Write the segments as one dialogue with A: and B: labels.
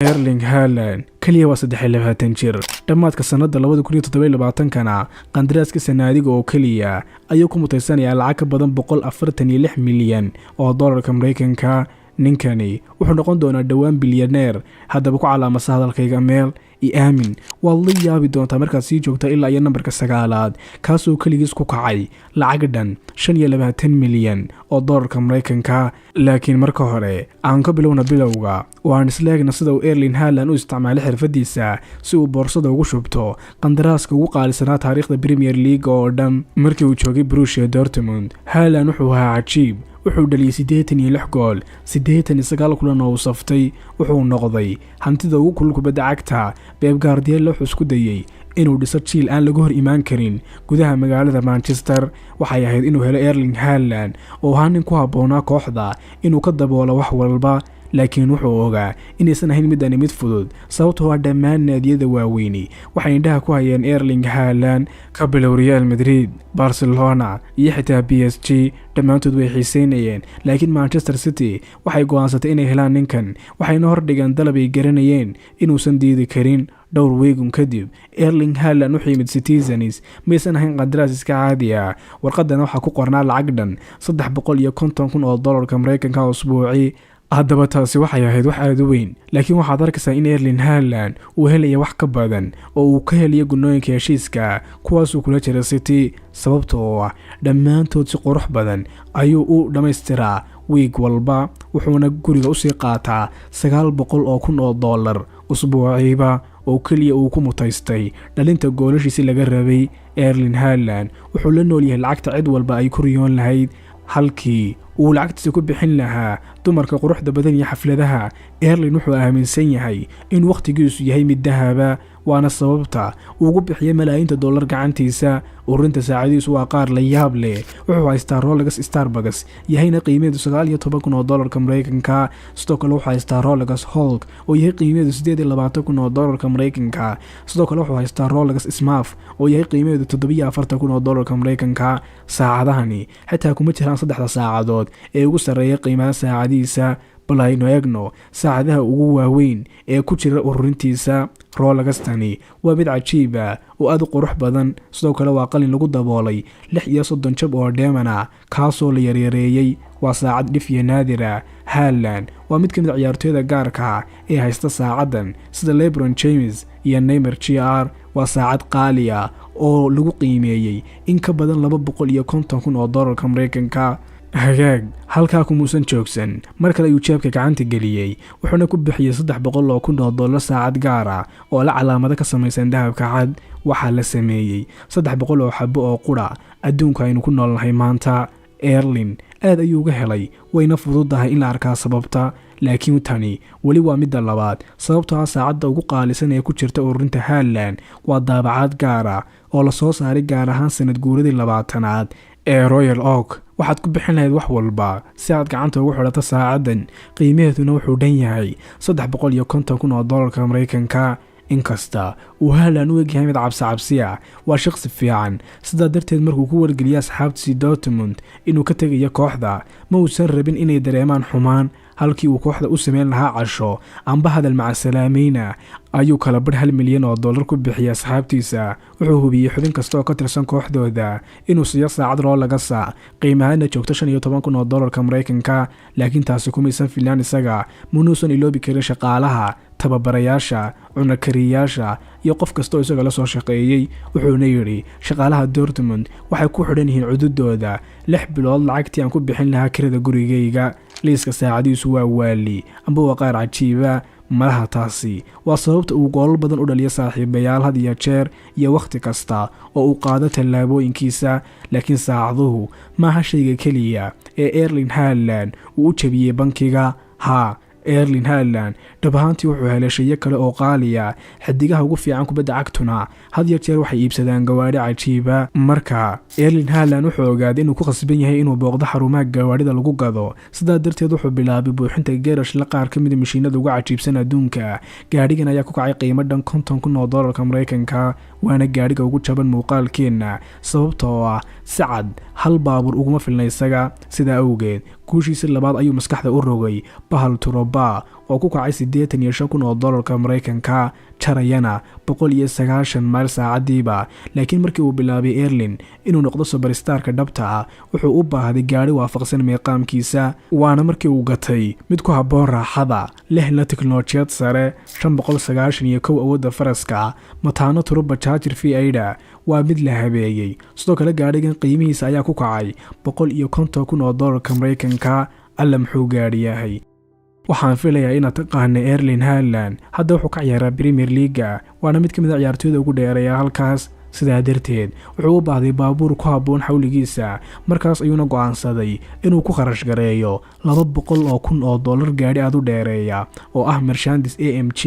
A: Erling Haaland kaliya waa 23 jir dhamaadka sanada 2027 qandaraaska sanaadiga oo kaliya ayuu ku mutaysanaya lacag ka badan 146 milyan oo dollarka Mareykanka. ninkani wuxuu noqon doonaa dhawaan bilyaneer. haddaba ku calaamasa hadalkayga meel i aamin waad la yaabi doontaa markaad sii joogta ilaa iyo nambarka 9aad kaasoo kaligiis ku kacay lacag dhan 25 milyan oo dollarka Mareykanka. laakiin marka hore aan ka bilowna bilowga waan isleegna sida uu Erling Haaland u isticmaalay xirfadiisa si uu boorsada ugu shubto qandaraaska ugu qaalisanaa taariikhda Premier League oo dhan. markii uu joogay Borussia Dortmund Haaland wuxuu ahaa cajiib. wuxuu dhaliyay 86 gool 89 kulan oo saftay. wuxuu noqday hantida ugu kulul kubadda cagta. Pep Guardiola wuxuu isku dayay inuu dhiso jiil aan laga hor imaan karin gudaha magaalada Manchester. waxay ahayd inuu helo Erling Haaland oo nin ku habboonaa kooxda inuu ka daboolo wax walba. laakiin wuxuu ogaa inaysan ahayn mid fudud sababtoo ah dhammaan naadiyada waaweyni waxay indhaha ku hayeen Erling Haaland. ka bilow Real Madrid, Barcelona iyo xitaa PSG dhammaantood way xiiseynayeen. laakiin Manchester City waxay go'aansatay inay helaan ninkan waxayna hordhigeen dalab ay garanayeen inuusan diidi karin. dhowr weegun kadib Erling Haaland wuxuu yimid Citizens maysan ahayn qandaraas iska caadi ah. warqadan waxaa ku qornaa lacag dhan 350,000 oo dollarka Mareykanka oo usbuucii. haddaba taasi waxay ahayd wax aad u weyn. laakiin waxaad arkaysaa in Erling Haaland uu helaya wax ka badan oo uu ka helayo gunooyinka heshiiska kuwaasuu kula jira City sababtoo ah dhammaantood si qurux badan ayuu u dhammaystiraa week walba. wuxuuna guriga usii qaataa 900,000 oo dollar usbuuciiba oo kaliya uu ku mutaystay dhalinta goolashiisi laga rabay. Erling Haaland wuxuu la nool yahay lacagta cid walba ay ku riyoon lahayd halkii uu lacagtiisa ku bixin lahaa dumarka quruxda badan iyo xafladaha. Erling wuxuu aaminsan yahay in waqtigiisu yahay mid dahaba waana sababta uu ugu bixiyay malaayiinta dollar gacantiisa. ururinta saacadiisu waa qaar la yaab leh. wuxuu haystaa Rolex Starbucks yahayna qiimaheedu 19,000 oo dollarka Mareykanka. sidoo kale wuxuu haystaa Rolex Hulk oo yahay qiimaheedu 28,000 oo dollarka Mareykanka. sidoo kale wuxuu haystaa Rolex Smart oo yahay qiimaheedu 47,000 oo dollarka Mareykanka. saacadahani xitaa kuma jiraan 3 saacadood ee ugu sareeya qiimaha saacadiisa. bal aynu eegno saacadaha ugu waaweyn ee ku jira ururintiisa. Rolextani waa mid cajiib ah oo aad u qurux badan. sidoo kale waa qalin lagu daboolay 36 jab oo diamond ah kaasoo la yareeyay. waa saacad dhif iyo naadir ah. Haaland waa mid ka mid ciyaartoyda gaarka ah ee haysta saacadan sida LeBron James iyo Neymar Jr. waa saacad qaali ah oo lagu qiimeeyay in ka badan 250,000 oo dollarka Mareykanka. hagaag halkaa kumuusan joogsan mar kale ayuu jeebka gacanta geliyay wuxuuna ku bixiyay 300,000 oo dollar saacad gaar ah oo la calaamado ka samaysan dahabka cad. waxaa la sameeyay 300 oo xabo oo qura adduunka aynu ku noolnahay maanta. Erling aad ayuu uga helay wayna fududahay in la arkaa sababta. laakiin tani wali waa midda labaad sababtoo ah saacadda ugu qaalisan ee ku jirta ururinta Haaland waa daabacaad gaar ah oo la soo saaray gaar ahaan sanad guuradii 20aad ee Royal Oak. waxaad ku bixin lahayd wax walba si aad gacanta ugu xidhato saacadan. qiimaheeduna wuxuu dhan yahay 350,000 oo dollarka Mareykanka. inkasta uu Haaland u egyahay mid cabsi ah waa shaqsi fiican. sidaa darteed markuu ku wargeliyay asxaabtiisa Dortmund inuu ka tegayo kooxda ma uusan rabin inay dareemaan xumaan. halkii uu kooxda u sameyn lahaa casho amba hadal macasalaamayna ayuu kala bar 1 milyan oo dollar ku bixiyay asxaabtiisa. wuxuu hubiyay xubin kasta oo ka tirsan kooxdooda inuu siiyo saacad Rolex qiimaheedna joogto 15,000 oo dollarka Mareykanka. laakiin taasi kuma isan filaan isaga muusan iloobi karin shaqaalaha, tababarayaasha, cunakariyaasha iyo qof kasta oo isaga la soo shaqeeyay. wuxuuna yiri shaqaalaha Dortmund waxay ku xidhan yihiin cududooda 6 bilood lacagtii aan ku bixin lahaa kirada gurigayga. liiska saacadiisu waa waali amba waa qaar cajiiba. malaha taasi waa sababta uu gool badan u dhaliyo saaxiibayaal had iyo jeer iyo waqti kasta oo uu qaado tallaabooyinkiisa. laakiin saacaduhu maaha shayga kaliya ee Erling Haaland uu u jabiyay bankiga. Erling Haaland dhab ahaantii wuxuu helay shay kale oo qaali ah. xidigaha ugu fiican kubadda cagtuna had iyo jeer waxay iibsadaan gawaadhi cajiiba. marka Erling Haaland wuxuu ogaaday inuu ku khasban yahay inuu booqdo xarumaha gawaadhida lagu gado. sidaa darteed wuxuu bilaabay buuxinta geerash la qaar ka mid ah mashiinada ugu cajiibsan adduunka. gaadhigan ayaa ku kacay qiimo dhan 50,000 oo dollarka Mareykanka. waana gaadhiga ugu jaban muuqaalkeena sababtoo ah si cad hal baabuur uguma filna isaga. sidaa awgeed guushiisa labaad ayuu maskaxda u rogay bahal turbo ba oo ku kacay $85,000 Mareykanka jarayana 190 mayl saacadiiba. laakiin markii uu bilaabay Erling inuu noqdo superstar-ka dhabta ah wuxuu u baahday gaari waafaqsan meeqaamkiisa, waana markii uu gatay mid ku habboon raaxada, lehna tiknoolajiyad sare, 591 awoodda faraska, mataano turbo charger V8 waa mid la habeeyey. sidoo kale gaadhigan qiimihiisa ayaa ku kacay $150,000 Mareykanka. alla muxuu gaadhi yahay. waxaan filayaa inaad taqaana Erling Haaland. hadda wuxuu ka ciyaaraa Premier League, waana mid ka mid ah ciyaartooyda ugu dheereeya halkaas. sidaa darteed wuxuu u baahday baabuur ku habboon xawligiisa, markaas ayuuna go'aansaday inuu ku kharash gareeyo $200,000 gaadhi aad u dheereeya oo ah Mercedes AMG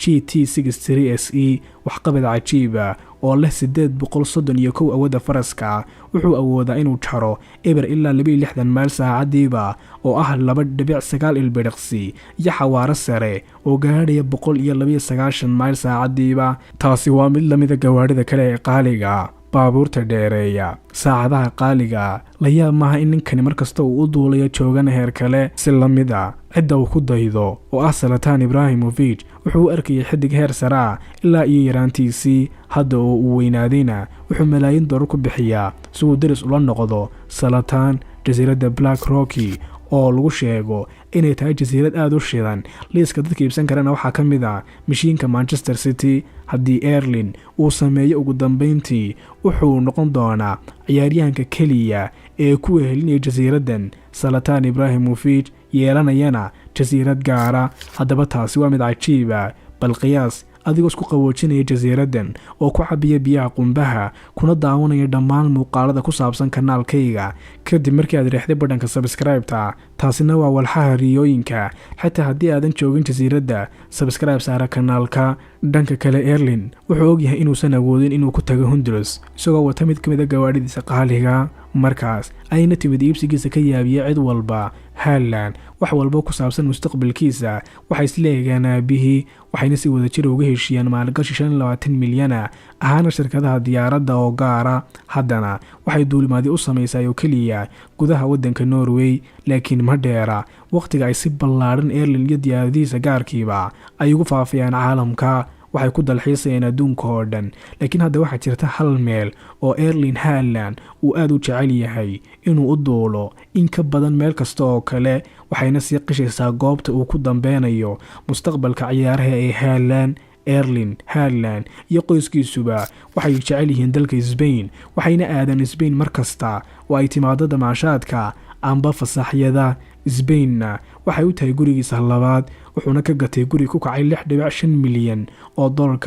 A: GT63 SE. waxqabad cajiiba oo leh 831 awoodda faraska. wuxuu awoodaa inuu jaro eber ilaa 62 mayl saacadiiba oo ah 2.9 ilbiriqsi, iyo xawaaro sare oo gaadhaya 192 mayl saacadiiba. taasi waa mid lamida gawaadhida kale ee qaaliga, baabuurta dheereeya, saacadaha qaaliga. la yaab maaha in ninkani markasta uu u duulayo joogana heer kale. si lamida cidda uu ku daydo oo ah Zlatan Ibrahimovic wuxuu u arkayay xidig heer sare ilaa iyo yaraantiisii. hadda oo uu weynaadayna wuxuu malaayiin dollar ku bixiyaa si uu daris ula noqdo Zlatan. jasiiradda Black Rocky oo lagu sheego inay tahay jasiirad aad u shidan, liiska dadka iibsan karana waxaa ka mid ah mishiinka Manchester City. haddii Erling uu sameeyo ugu dambeyntii wuxuu noqon doonaa ciyaaryahanka keliya ee ku wehelinaya jasiiraddan Zlatan Ibrahimovic yeelanayana jasiirad gaara. haddaba taasi waa mid cajiiba. bal qiyaas adigoo isku qaboojinaya jasiiraddan oo ku cabiya biyaha qumbaha, kuna daawanaya dhammaan muuqaalada ku saabsan kanaalkayga kadib markii aad riixday badhanka subscribe-ta. taasina waa walxaha riyooyinka. xitaa haddii aadan joogin jasiiradda, subscribe saara kanaalka. dhanka kale Erling wuxuu ogyahay inuusan awoodin inuu ku tago Honduras isagoo wata mid ka mid ah gawaadhidiisa qaaliga. markaas ayna timid iibsigiisa ka yaabiyay cid walba. Haaland wax walba ku saabsan mustaqbalkiisa waxay isleeyagaan aabihii, waxayna si wadajir uga heshiiyaan maalgashi 25 milyan ahaana shirkadaha diyaaradda oo gaara. haddana waxay duulimaadi u samaysaa oo keliya gudaha waddanka Norway, laakiin ma dheera waqtiga ay si ballaaran Erling iyo diyaaradihiisa gaarkiiba ay ugu faafiyaan caalamka. waxay ku dalxiisayaan adduunka oo dhan. laakiin hadda waxaa jirta hal meel oo Erling Haaland uu aad u jecel yahay inuu u duulo in ka badan meel kasta oo kale, waxayna sii qishaysaa goobta uu ku dambeynayo mustaqbalka ciyaaraha ee Haaland. Erling Haaland iyo qoyskiisuba waxay jecel yihiin dalka Spain, waxayna aadaan Spain markasta oo ay timaado damaashaadka amba fasaxyada. Spainna waxay u tahay gurigiisa labaad, wuxuuna ka gatay guri ku kacay $6.5 milyan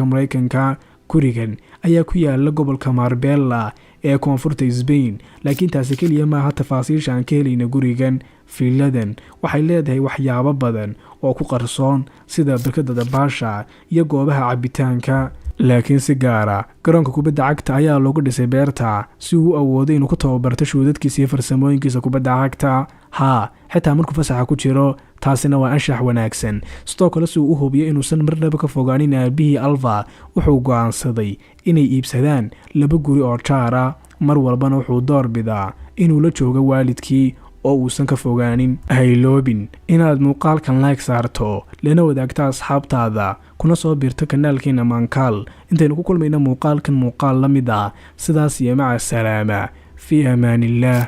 A: Mareykanka. gurigan ayaa ku yaala gobolka Marbella ee koonfurta Spain, laakiin taasi keliya maaha tafaasiisha aan ka helayna gurigan. fiiladan waxay leedahay waxyaabo badan oo ku qarsoon sida barkada dabaasha iyo goobaha cabitaanka. laakiin si gaara garoonka kubadda cagta ayaa loogu dhisay beerta si uu awoodo inuu ku tababarto shuudadkiisa iyo farsamooyinkiisa kubadda cagta. xitaa markuu fasaxa ku jiro, taasina waa anshax wanaagsan. sidoo kale si uu u hubiyo inuusan marnaba ka fogaanin aabihii Alva, wuxuu go'aansaday inay iibsadaan 2 guri oo jaara. mar walbana wuxuu door bidaa inuu la joogo waalidkii oo uusan ka fogaanin. hayloobin inaad muuqaalkan like saarto, lana wadaagta asxaabtaada, kuna soo biirto kanaalkeena Mankaal. intaynu ku kulmayna muuqaalkan muuqaal la mid ah, sidaas iyo maca salaama, fi amaanillah.